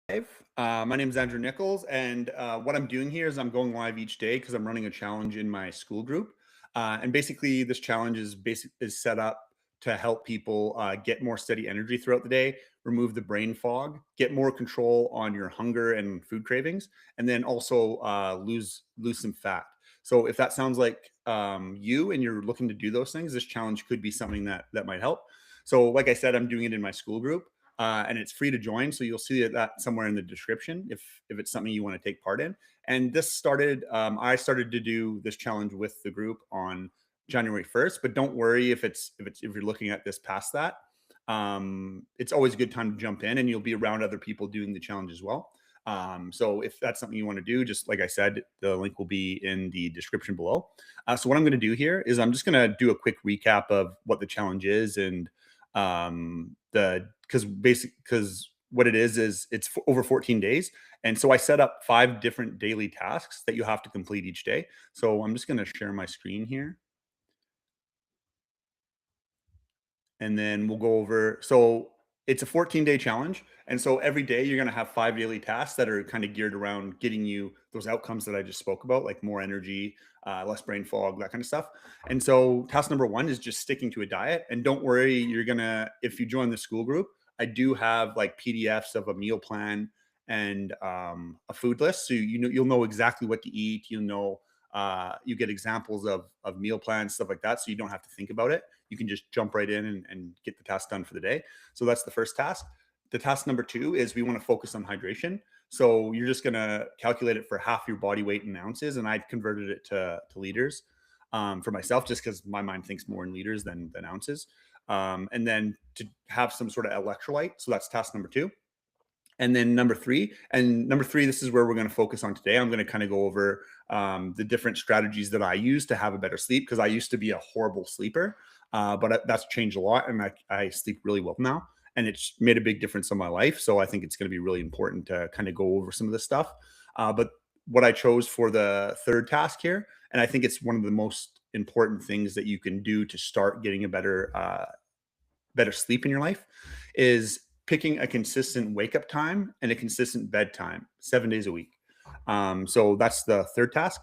My name is Andrew Nichols, and what I'm doing here is I'm going live each day because I'm running a challenge in my school group. And basically, this challenge is set up to help people get more steady energy throughout the day, remove the brain fog, get more control on your hunger and food cravings, and then also lose some fat. So if that sounds like you and you're looking to do those things, this challenge could be something that might help. So, like I said, I'm doing it in my school group and it's free to join. So you'll see that somewhere in the description if it's something you want to take part in. And this started, I started to do this challenge with the group on January 1st. But don't worry if you're looking at this past that. It's always a good time to jump in, and you'll be around other people doing the challenge as well. So if that's something you want to do, just like I said, the link will be in the description below. So what I'm going to do here is I'm just going to do a quick recap of what the challenge is and the because what it is it's over 14 days. And so I set up 5 different daily tasks that you have to complete each day. So I'm just going to share my screen here, and then we'll go over. So it's a 14-day challenge. And so every day you're going to have 5 daily tasks that are kind of geared around getting you those outcomes that I just spoke about, like more energy, less brain fog, that kind of stuff. And so task number one is just sticking to a diet. And don't worry, if you join the school group, I do have like PDFs of a meal plan and a food list. So you'll know exactly what to eat. You get examples of meal plans, stuff like that. So you don't have to think about it. You can just jump right in and get the task done for the day. So that's the first task. The task number two is we want to focus on hydration. So you're just going to calculate it for half your body weight in ounces. And I converted it to liters for myself, just because my mind thinks more in liters than ounces. And then to have some sort of electrolyte. So that's task number two. And then number three, this is where we're going to focus on today. I'm going to kind of go over the different strategies that I use to have a better sleep, because I used to be a horrible sleeper, but that's changed a lot, and I sleep really well now, and it's made a big difference in my life. So I think it's going to be really important to kind of go over some of this stuff. But what I chose for the third task here, and I think it's one of the most important things that you can do to start getting a better sleep in your life, is picking a consistent wake up time and a consistent bedtime 7 days a week. So that's the third task.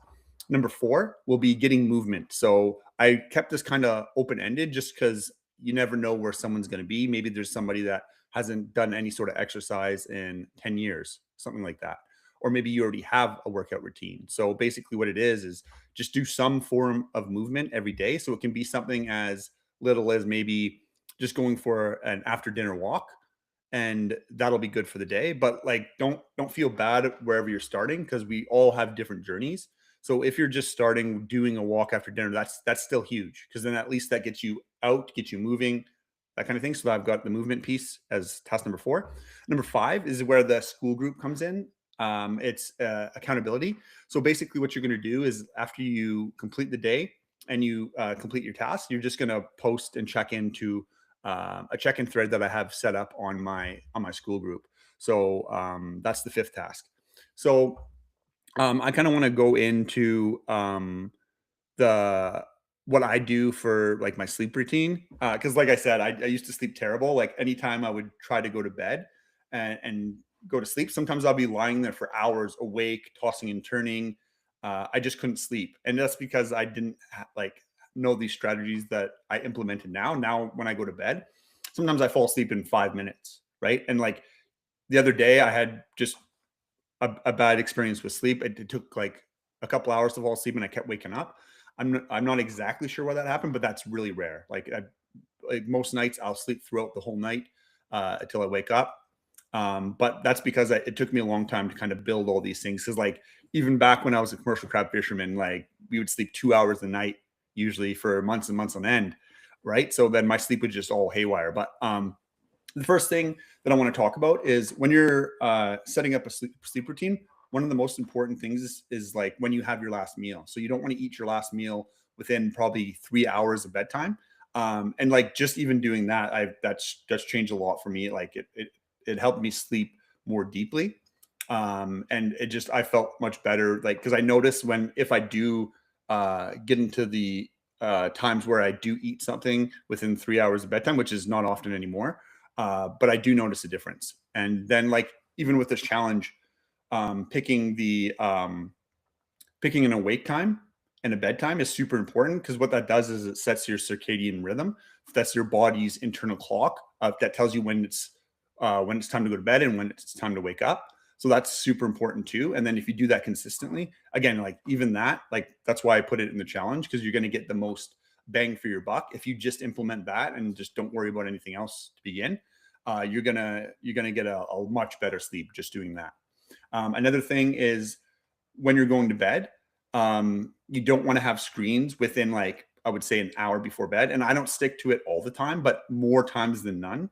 Number four will be getting movement. So I kept this kind of open ended just because you never know where someone's going to be. Maybe there's somebody that hasn't done any sort of exercise in 10 years, something like that. Or maybe you already have a workout routine. So basically, what it is just do some form of movement every day. So it can be something as little as maybe just going for an after dinner walk, and that'll be good for the day. But like don't feel bad wherever you're starting, because we all have different journeys. So if you're just starting doing a walk after dinner, that's still huge, because then at least that gets you out, gets you moving, that kind of thing. So I've got the movement piece as task number four. Number five is where the school group comes in. It's accountability. So basically what you're going to do is, after you complete the day and you complete your task, you're just going to post and check into a check-in thread that I have set up on my school group. So that's the fifth task. So I kind of want to go into the what I do for like my sleep routine, because like I said, I used to sleep terrible. Like anytime I would try to go to bed and go to sleep, sometimes I'll be lying there for hours awake, tossing and turning. I just couldn't sleep, and that's because I didn't like know these strategies that I implemented now when I go to bed, sometimes I fall asleep in 5 minutes, right? And like the other day I had just a bad experience with sleep. It took like a couple hours to fall asleep, and I kept waking up. I'm not exactly sure why that happened, but that's really rare. Like most nights I'll sleep throughout the whole night until I wake up. But that's because it took me a long time to kind of build all these things. Because like even back when I was a commercial crab fisherman, like we would sleep 2 hours a night usually for months and months on end, right? So then my sleep was just all haywire. But the first thing that I want to talk about is when you're setting up a sleep routine. One of the most important things is like when you have your last meal. So you don't want to eat your last meal within probably 3 hours of bedtime. And like just even doing that, that's changed a lot for me. Like it helped me sleep more deeply. And I felt much better, like, because I notice when if I do get into the times where I do eat something within 3 hours of bedtime, which is not often anymore, but I do notice a difference. And then like even with this challenge, picking picking an awake time and a bedtime is super important because what that does is it sets your circadian rhythm. That's your body's internal clock that tells you when it's time to go to bed and when it's time to wake up. So that's super important too. And then if you do that consistently, again, like even that, like that's why I put it in the challenge because you're going to get the most bang for your buck if you just implement that and just don't worry about anything else to begin. You're gonna get a much better sleep just doing that. Another thing is when you're going to bed, you don't want to have screens within like I would say an hour before bed. And I don't stick to it all the time, but more times than none,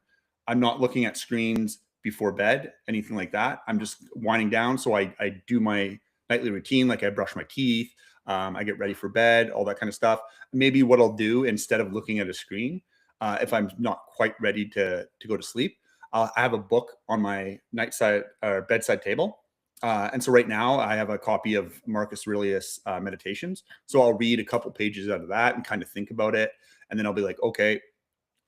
I'm not looking at screens before bed, anything like that. I'm just winding down. So I do my nightly routine, like I brush my teeth, I get ready for bed, all that kind of stuff. Maybe what I'll do instead of looking at a screen, if I'm not quite ready to go to sleep, I have a book on my nightside or bedside table, and so right now I have a copy of Marcus Aurelius Meditations. So I'll read a couple pages out of that and kind of think about it. And then I'll be like, okay,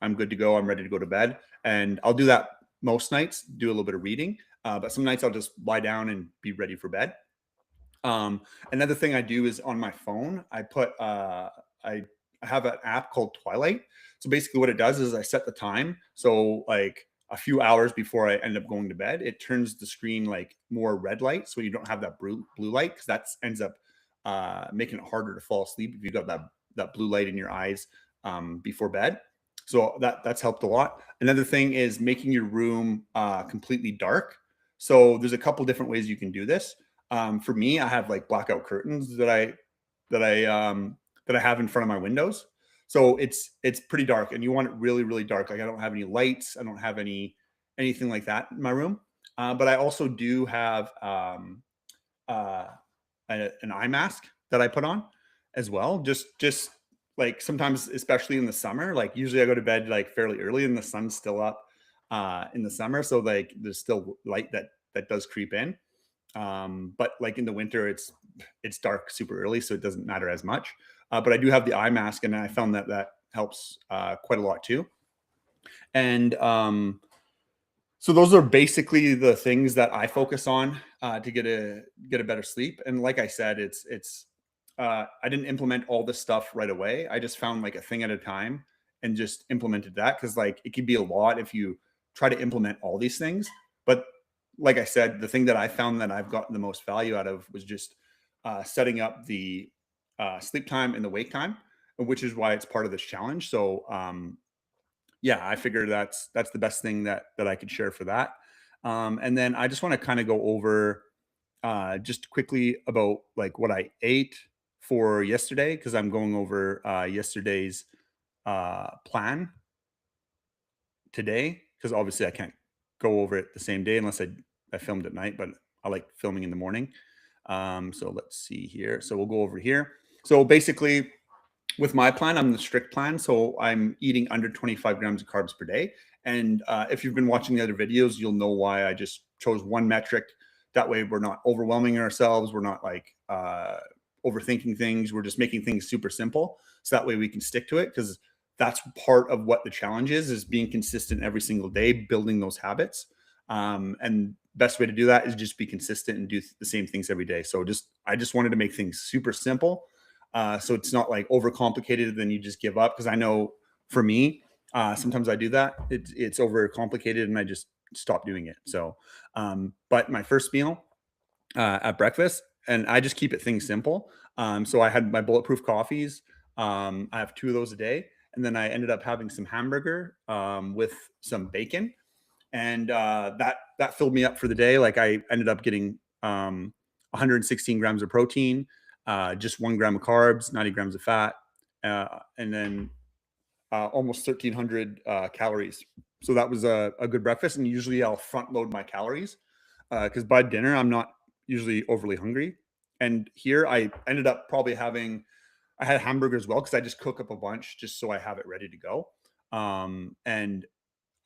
I'm good to go. I'm ready to go to bed. And I'll do that most nights, do a little bit of reading. But some nights I'll just lie down and be ready for bed. Another thing I do is on my phone, I have an app called Twilight. So basically, what it does is I set the time. So like a few hours before I end up going to bed, it turns the screen like more red light, so you don't have that blue light because that ends up making it harder to fall asleep if you've got that blue light in your eyes before bed. So that's helped a lot. Another thing is making your room completely dark. So there's a couple different ways you can do this. For me, I have like blackout curtains that I that I have in front of my windows. So it's pretty dark, and you want it really really dark. Like I don't have any lights, I don't have anything like that in my room. But I also do have uh, an eye mask that I put on as well. Just like sometimes, especially in the summer, like usually I go to bed like fairly early and the sun's still up in the summer, so like there's still light that does creep in. But like in the winter, it's dark super early, so it doesn't matter as much. But I do have the eye mask, and I found that helps quite a lot too. And so those are basically the things that I focus on to get a better sleep. And like I said, it's I didn't implement all this stuff right away. I just found like a thing at a time and just implemented that because like it could be a lot if you try to implement all these things. But like I said, the thing that I found that I've gotten the most value out of was just setting up the sleep time and the wake time, which is why it's part of this challenge. So yeah, I figured that's the best thing that I could share for that. And then I just want to kind of go over just quickly about like what I ate for yesterday because I'm going over yesterday's plan today because obviously I can't go over it the same day unless I filmed at night, but I like filming in the morning. So let's see here. So we'll go over here. So basically, with my plan, I'm the strict plan. So I'm eating under 25 grams of carbs per day. And if you've been watching the other videos, you'll know why I just chose one metric. That way, we're not overwhelming ourselves. We're not like overthinking things. We're just making things super simple. So that way we can stick to it because that's part of what the challenge is being consistent every single day, building those habits. And best way to do that is just be consistent and do the same things every day. So I just wanted to make things super simple. So it's not like overcomplicated, then you just give up. Because I know for me, sometimes I do that. It's overcomplicated, and I just stop doing it. So, but my first meal at breakfast, and I just keep it things simple. So I had my bulletproof coffees. I have two of those a day, and then I ended up having some hamburger with some bacon, and that filled me up for the day. Like I ended up getting 116 grams of protein, just 1 gram of carbs, 90 grams of fat, and then almost 1,300 calories. So that was a good breakfast. And usually I'll front load my calories because by dinner I'm not usually overly hungry. And here I ended up probably I had hamburger as well because I just cook up a bunch just so I have it ready to go. And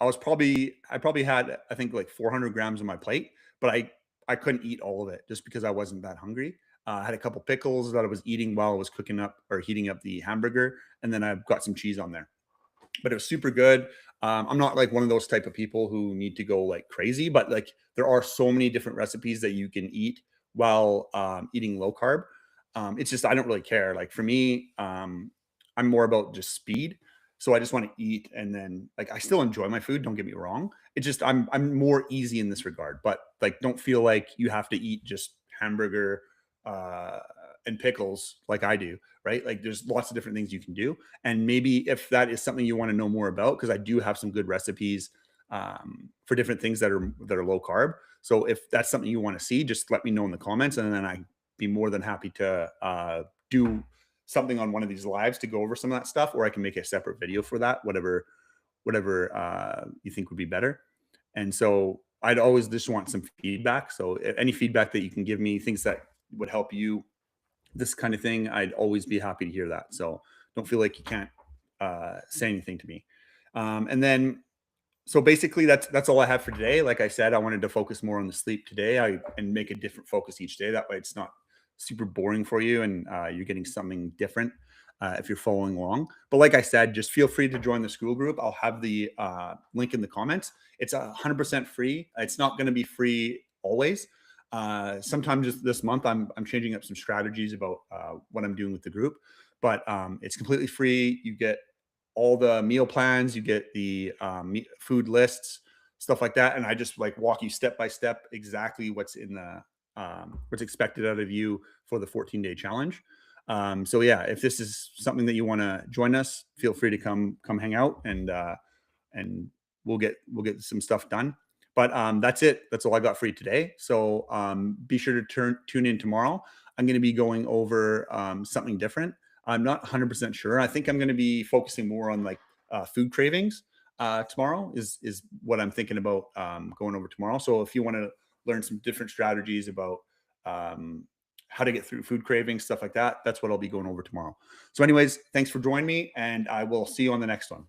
I probably had I think like 400 grams on my plate, but I couldn't eat all of it just because I wasn't that hungry. I had a couple pickles that I was eating while I was cooking up or heating up the hamburger, and then I've got some cheese on there. But it was super good. I'm not like one of those type of people who need to go like crazy, but like there are so many different recipes that you can eat while eating low carb. It's just I don't really care. Like for me, I'm more about just speed. So I just want to eat, and then like I still enjoy my food. Don't get me wrong. It's just I'm more easy in this regard. But like don't feel like you have to eat just hamburger uh, and pickles like I do. Right? Like there's lots of different things you can do, and maybe if that is something you want to know more about, because I do have some good recipes for different things that are low carb. So if that's something you want to see, just let me know in the comments, and then I'd be more than happy to do something on one of these lives to go over some of that stuff, or I can make a separate video for that, whatever you think would be better. And so I'd always just want some feedback. So any feedback that you can give me, things that would help you, this kind of thing, I'd always be happy to hear that. So don't feel like you can't say anything to me. And then so basically that's all I have for today. Like I said, I wanted to focus more on the sleep today. And make a different focus each day. That way it's not super boring for you, and you're getting something different if you're following along. But like I said, just feel free to join the school group. I'll have the link in the comments. It's 100% free. It's not going to be free always. Sometime just this month, I'm changing up some strategies about what I'm doing with the group, but it's completely free. You get all the meal plans, you get the food lists, stuff like that, and I just like walk you step by step exactly what's in the what's expected out of you for the 14-day challenge. So yeah, if this is something that you want to join us, feel free to come hang out, and we'll get some stuff done. But that's it. That's all I got for you today. So be sure to tune in tomorrow. I'm going to be going over something different. I'm not 100% sure. I think I'm going to be focusing more on like food cravings tomorrow is what I'm thinking about going over tomorrow. So if you want to learn some different strategies about um, how to get through food cravings, stuff like that, that's what I'll be going over tomorrow. So anyways, thanks for joining me, and I will see you on the next one.